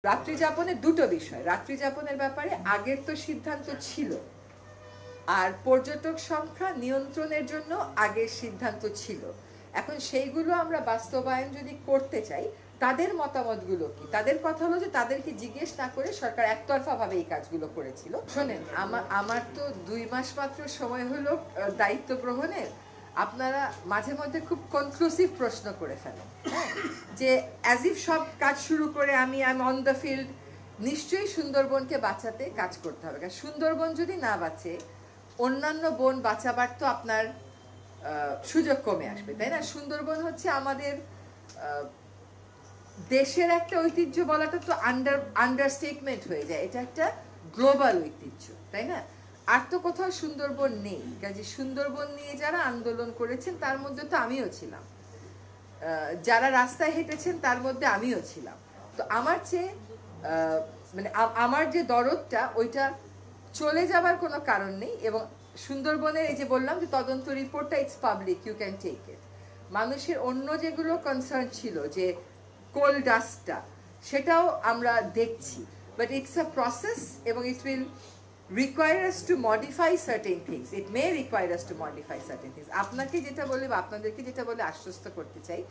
রাত্রি যাপনের দুটো বিষয়। রাত্রি যাপনের ব্যাপারে আগের তো সিদ্ধান্ত ছিল, আর পর্যটক সংখ্যা নিয়ন্ত্রণের জন্য আগের সিদ্ধান্ত ছিল। এখন সেইগুলো আমরা বাস্তবায়ন যদি করতে চাই, তাদের মতামতগুলো কি? তাদের কথা হলো যে তাদেরকে জিজ্ঞেস না করে সরকার একতরফাভাবে এই কাজগুলো করেছিল। শোনেন, আমার তো 2 মাস মাত্র সময় হলো দায়িত্ব গ্রহণের। আপনারা মাঝে মধ্যে খুব কনক্লুসিভ প্রশ্ন করে ফেলেন, হ্যাঁ, যে অ্যাজ ইফ সব কাজ শুরু করে আমি অন দ্য ফিল্ড। নিশ্চয়ই সুন্দরবনকে বাঁচাতে কাজ করতে হবে, কারণ সুন্দরবন যদি না বাঁচে অন্যান্য বন বাঁচাবার তো আপনার সুযোগ কমে আসবে, তাই না? সুন্দরবন হচ্ছে আমাদের দেশের একটা ঐতিহ্য বলাটা তো আন্ডারস্টেটমেন্ট হয়ে যায়। এটা একটা গ্লোবাল ঐতিহ্য, তাই না? আর তো কোথাও সুন্দরবন নেই। কাজে সুন্দরবন নিয়ে যারা আন্দোলন করেছেন তার মধ্যে তো আমিও ছিলাম, যারা রাস্তায় হেঁটেছেন তার মধ্যে আমিও ছিলাম। তো আমার চেয়ে মানে আমার যে দরদটা ওইটা চলে যাবার কোনো কারণ নেই। এবং সুন্দরবনের এই যে বললাম যে তদন্ত রিপোর্টটা it's public, you can take it. মানুষের অন্য যেগুলো কনসার্ন ছিল, যে কোল ডাস্টটা, সেটাও আমরা দেখছি, বাট ইটস আ প্রসেস এবং it will require us to modify certain things. It may require us to modify certain things. আপনাকে যেটা বলে বা আপনাদেরকে যেটা বলে আশ্বস্ত করতে চাই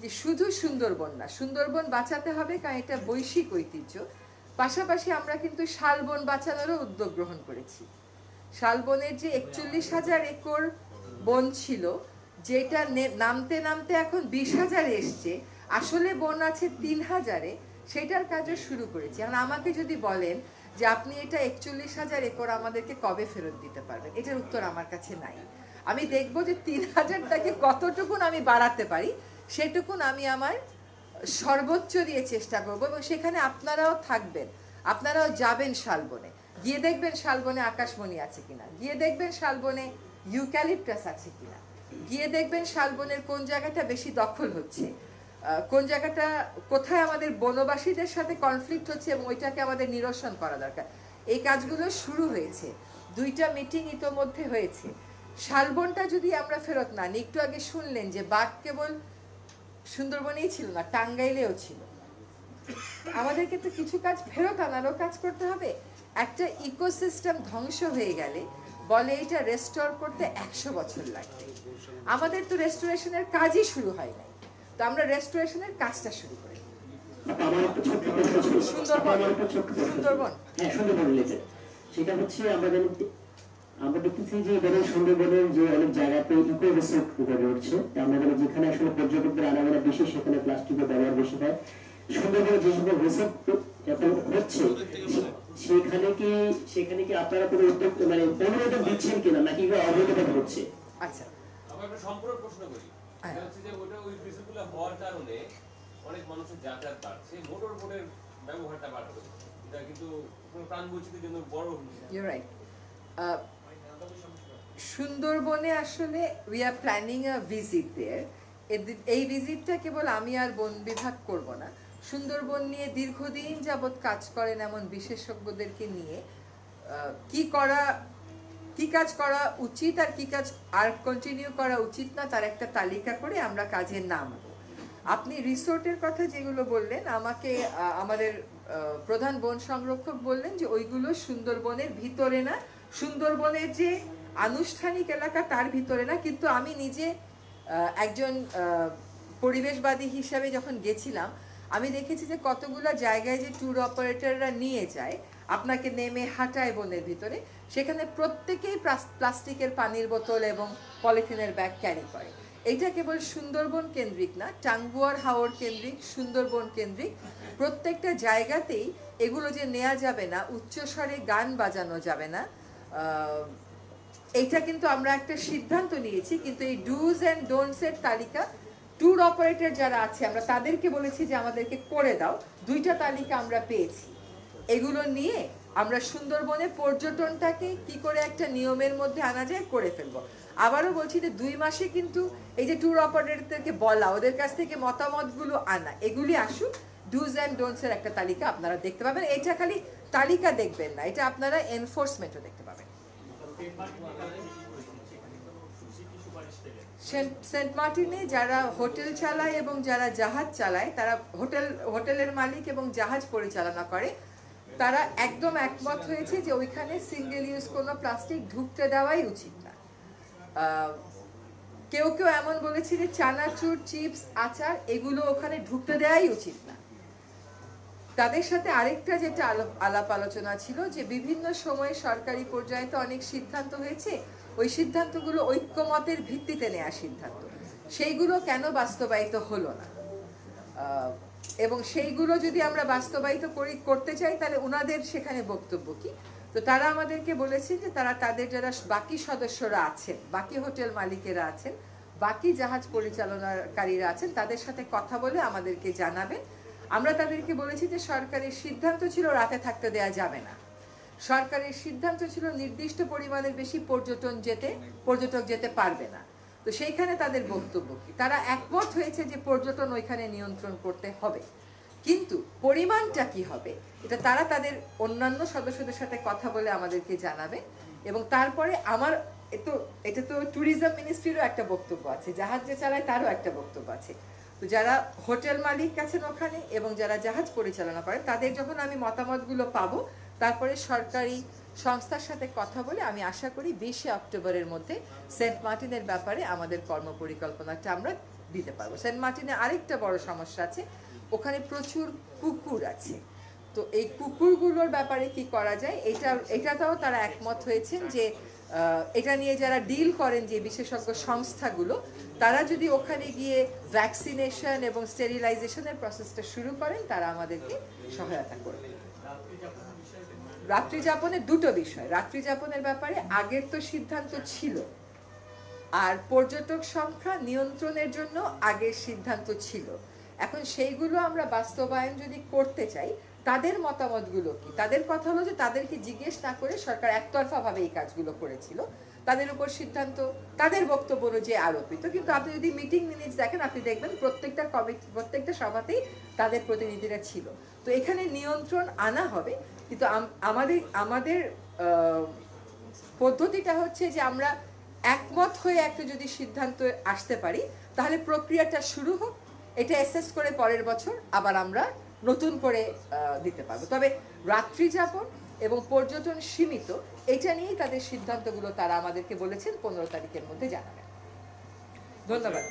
যে শুধু সুন্দরবন না, সুন্দরবন বাঁচাতে হবে কারণ এটা বৈশ্বিক ঐতিহ্য। পাশাপাশি আমরা কিন্তু শালবন বাঁচানোরও উদ্যোগ গ্রহণ করেছি। শালবনের যে 41,000 একর বন ছিল, যেটা নামতে নামতে এখন 20,000 এসছে, আসলে বন আছে 3,000-এ, সেটার কাজও শুরু করেছি। এখন আমাকে যদি বলেন যে আপনি এটা 41,000 একর আমাদেরকে কবে ফেরত দিতে পারবেন, এটার উত্তর আমার কাছে নাই। আমি দেখব যে 3,000টাকে কতটুকুন আমি বাড়াতে পারি, সেটুকুন আমি আমার সর্বোচ্চ দিয়ে চেষ্টা করব। এবং সেখানে আপনারাও থাকবেন, আপনারাও যাবেন শালবনে, গিয়ে দেখবেন শালবনে আকাশমণি আছে কিনা, গিয়ে দেখবেন শালবনে ইউক্যালিপটাস আছে কিনা, গিয়ে দেখবেন শালবনের কোন জায়গাটা বেশি দখল হচ্ছে, কোন জায়গাটা কোথায় আমাদের বনবাসীদের সাথে কনফ্লিক্ট হচ্ছে এবং ওইটাকে আমাদের নিরসন করা দরকার। এই কাজগুলো শুরু হয়েছে, 2টা মিটিং ইতোমধ্যে হয়েছে। শালবনটা যদি আমরা ফেরত না নিই, একটু আগে শুনলেন যে বাঘ কেবল সুন্দরবনেই ছিল না, টাঙ্গাইলেও ছিল। আমাদেরকে তো কিছু কাজ ফেরত আনারও কাজ করতে হবে। একটা ইকোসিস্টেম ধ্বংস হয়ে গেলে বলে এটা রেস্টোর করতে 100 বছর লাগবে। আমাদের তো রেস্টোরেশনের কাজই শুরু হয় নাই, তো আমরা রেস্টোরেশনের কাজটা শুরু করি। সুন্দরবন সেটা হচ্ছে আমরা দেখতেছি যে এবারে সুন্দরবনের যে অনেক জায়গাতে ইকো রিসোর্ট গড়ে উঠছে। আমরা যেখানে আসলে পর্যটকদের আনাগোনা বেশি, সেখানে প্লাস্টিকের ব্যবহার বেশি হয়। সুন্দরবনে যে সকল রিসোর্ট এখন হচ্ছে, সেখানে কি আপনারা কোনো উদ্যোগ মানে অনুমোদন দিচ্ছেন কিনা, নাকি অবৈধভাবে হচ্ছে? আচ্ছা, আমরা একটা সম্পূর্ণ প্রশ্ন করি। হচ্ছে যে ওটা ওই রিসোর্টগুলো হওয়ার কারণে অনেক মানুষের যাতায়াত বাড়ছে, মোটর বোটের ব্যবহারটা বাড়ছে, এটা কিন্তু প্রাণ বৈচিত্র্যের জন্য বড় ইউ রাইট। সুন্দরবনে আসলে we are planning a visit there. এই ভিজিটটা কেবল আমি আর বন বিভাগ করব না, সুন্দরবন নিয়ে দীর্ঘদিন যাবৎ কাজ করেন এমন বিশেষজ্ঞদেরকে নিয়ে কি কাজ করা উচিত আর কি কাজ আর কন্টিনিউ করা উচিত না, তার একটা তালিকা করে আমরা কাজে নামব। আপনি রিসোর্টের কথা যেগুলো বললেন, আমাকে আমাদের প্রধান বন সংরক্ষক বললেন যে ওইগুলো সুন্দরবনের ভিতরে না, সুন্দরবনের যে আনুষ্ঠানিক এলাকা তার ভিতরে না। কিন্তু আমি নিজে একজন পরিবেশবাদী হিসাবে যখন গেছিলাম, আমি দেখেছি যে কতগুলো জায়গায় যে ট্যুর অপারেটররা নিয়ে যায়, আপনাকে নেমে হাঁটায় বনের ভিতরে, সেখানে প্রত্যেকেই প্লাস্টিকের পানির বোতল এবং পলিথিনের ব্যাগ ক্যারি করে। এইটা কেবল সুন্দরবন কেন্দ্রিক না, টাঙ্গুয়ার হাওর কেন্দ্রিক, সুন্দরবন কেন্দ্রিক, প্রত্যেকটা জায়গাতেই এগুলো যে নেওয়া যাবে না, উচ্চস্বরে গান বাজানো যাবে না, এইটা কিন্তু আমরা একটা সিদ্ধান্ত নিয়েছি। কিন্তু এই ডুজ অ্যান্ড ডোন্টসের তালিকা ট্যুর অপারেটর যারা আছে আমরা তাদেরকে বলেছি যে আমাদেরকে করে দাও। 2টা তালিকা আমরা পেয়েছি, এগুলো নিয়ে আমরা সুন্দরবনে পর্যটনটাকে কি করে একটা নিয়মের মধ্যে আনা যায় করে ফেলবো। আবারও বলছি যে 2 মাসে কিন্তু এই যে ট্যুর অপারেটরদেরকে বলা, ওদের কাছ থেকে মতামতগুলো আনা, এগুলি আসুক। ডুজ অ্যান্ড ডোন্টসের একটা তালিকা আপনারা দেখতে পাবেন। এটা খালি তালিকা দেখবেন না, এটা আপনারা এনফোর্সমেন্টও দেখতে পাবেন। সেন্ট মার্টিনে যারা হোটেল চালায় এবং যারা জাহাজ চালায়, তারা হোটেলের মালিক এবং জাহাজ পরিচালনা করে, তারা একদম একমত হয়েছে যে ওইখানে সিঙ্গেল ইউজ কোনো প্লাস্টিক ঢুকতে দেওয়াই উচিত না। কেউ কেউ এমন বলেছে যে চানাচুর, চিপস, আচার এগুলো ওখানে ঢুকতে দেওয়াই উচিত না। তাদের সাথে আরেকটা যেটা আলাপ আলোচনা ছিল যে বিভিন্ন সময়ে সরকারি পর্যায়ে তো অনেক সিদ্ধান্ত হয়েছে, ওই সিদ্ধান্তগুলো ঐক্যমতের ভিত্তিতে নেওয়া সিদ্ধান্ত, সেইগুলো কেন বাস্তবায়িত হলো না, এবং সেইগুলো যদি আমরা বাস্তবায়িত করতে চাই তাহলে ওনাদের সেখানে বক্তব্য কি। তো তারা আমাদেরকে বলেছেন যে তারা তাদের যারা বাকি সদস্যরা আছেন, বাকি হোটেল মালিকেরা আছেন, বাকি জাহাজ পরিচালনাকারীরা আছেন, তাদের সাথে কথা বলে আমাদেরকে জানাবেন। আমরা তাদেরকে বলেছি যে সরকারের সিদ্ধান্ত ছিল রাতে থাকতে দেয়া যাবে না, সরকারের সিদ্ধান্ত ছিল নির্দিষ্ট পরিমাণের বেশি পর্যটক যেতে পারবে না। তো সেইখানে তাদের বক্তব্য কি, তারা একমত হয়েছে যে পর্যটন ওইখানে নিয়ন্ত্রণ করতে হবে, কিন্তু পরিমাণটা কি হবে এটা তারা তাদের অন্যান্য সদস্যদের সাথে কথা বলে আমাদেরকে জানাবে। এবং তারপরে এটা তো ট্যুরিজম মিনিস্ট্রিরও একটা বক্তব্য আছে, জাহাজ যে চালায় তারও একটা বক্তব্য আছে। তো যারা হোটেল মালিক আছেন ওখানে এবং যারা জাহাজ পরিচালনা করেন, তাদের যখন আমি মতামতগুলো পাবো, তারপরে সরকারি সংস্থার সাথে কথা বলে আমি আশা করি 20 অক্টোবরের মধ্যে সেন্ট মার্টিনের ব্যাপারে আমাদের কর্মপরিকল্পনাটা আমরা দিতে পারবো। সেন্ট মার্টিনে আরেকটা বড় সমস্যা আছে, ওখানে প্রচুর কুকুর আছে। তো এই কুকুরগুলোর ব্যাপারে কি করা যায়, এটাতেও তারা একমত হয়েছেন যে এটা নিয়ে যারা ডিল করেন যে বিশেষজ্ঞ সংস্থাগুলো, তারা যদি ওখানে গিয়ে ভ্যাকসিনেশন এবং স্টেরিলাইজেশনের প্রসেসটা শুরু করেন, তারা আমাদেরকে সহায়তা করবে। রাত্রি যাপনের দুটো বিষয়, রাত্রি যাপনের ব্যাপারে আগের তো সিদ্ধান্ত ছিল, আর পর্যটক সংখ্যা নিয়ন্ত্রণের জন্য আগের সিদ্ধান্ত ছিল। এখন সেইগুলো আমরা বাস্তবায়ন যদি করতে চাই, তাদের মতামতগুলো কি, তাদের কথা হলো যে তাদেরকে জিজ্ঞেস না করে সরকার একতরফাভাবে এই কাজগুলো করেছিল, তাদের উপর সিদ্ধান্ত তাদের বক্তব্য অনুযায়ী আরোপিত। কিন্তু আপনি যদি মিটিং মিনিটস দেখেন, আপনি দেখবেন প্রত্যেকটা সভাতেই তাদের প্রতিনিধিরা ছিল। তো এখানে নিয়ন্ত্রণ আনা হবে, কিন্তু আমাদের পদ্ধতিটা হচ্ছে যে আমরা একমত হয়ে একটা যদি সিদ্ধান্ত আসতে পারি, তাহলে প্রক্রিয়াটা শুরু হোক, এটা অ্যাসেস করে পরের বছর আবার আমরা নতুন করে দিতে পারবো। তবে রাত্রি যাপন এবং পর্যটন সীমিত, এটা নিয়েই তাদের সিদ্ধান্তগুলো তারা আমাদেরকে বলেছেন 15 তারিখের মধ্যে জানাবেন। ধন্যবাদ।